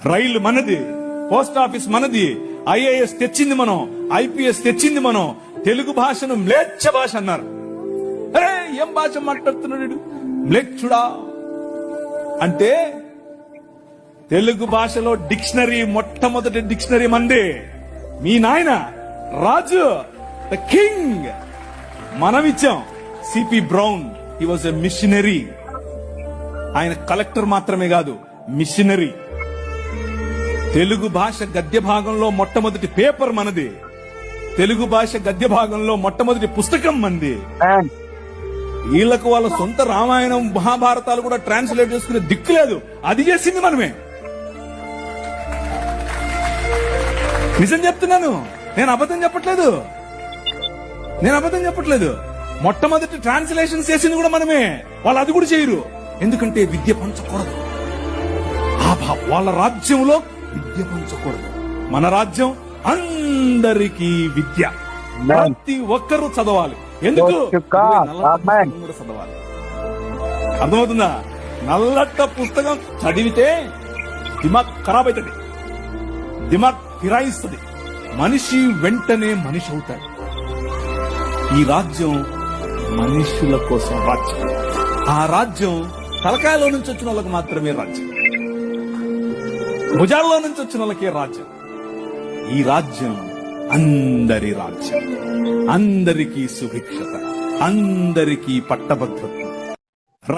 రైలు మనది, post office మనది, IAS తెచ్చింది మనం, ఐపీఎస్ తెచ్చింది మనం. తెలుగు భాషను మ్లేచ్ఛ భాష అన్నారు. అరే ఏం భాష మాట్లాడుతున్నాడు మ్లేచ్ఛుడా అంటే, తెలుగు భాషలో డిక్షనరీ, మొట్టమొదటి డిక్షనరీ మంది. మీ నాయన రాజు, ద కింగ్, మనమిచ్చాం. CP Brown, he was a missionary. ఆయన కలెక్టర్ మాత్రమే కాదు, మిషనరీ. తెలుగు భాష గద్య భాగంలో మొట్టమొదటి పేపర్ మనది. తెలుగు భాష గద్య భాగంలో మొట్టమొదటి పుస్తకం మంది. వీళ్లకు వాళ్ళ సొంత రామాయణం, మహాభారతాలు కూడా ట్రాన్స్లేట్ చేసుకునే దిక్కు లేదు. అది చేసింది మనమే. నిజం చెప్తున్నాను, నేను అబద్ధం చెప్పట్లేదు. మొట్టమొదటి ట్రాన్స్లేషన్ చేసింది కూడా మనమే. వాళ్ళు అది కూడా చేయరు. ఎందుకంటే విద్య పంచకూడదు. వాళ్ళ రాజ్యంలో విద్య పంచకూడదు. మన రాజ్యం అందరికీ విద్య, ప్రతి ఒక్కరూ చదవాలి. ఎందుకు? చదవాలి. అర్థమవుతుందా? నల్లట్ట పుస్తకం చదివితే దిమాగ్ ఖరాబ్ అవుతుంది, దిమాగ్ ఫిరాయిస్తుంది, మనిషి వెంటనే మనిషి అవుతాడు. ఈ రాజ్యం మనుషుల కోసం రాజ్యం. ఆ రాజ్యం తలకాయలో నుంచి వచ్చిన వాళ్ళకి మాత్రమే రాజ్యం, భుజాల్లో నుంచి వచ్చిన వాళ్ళకే రాజ్యం. ఈ రాజ్యం అందరి రాజ్యం, అందరికీ సుభిక్షత, అందరికీ పట్టభద్రత.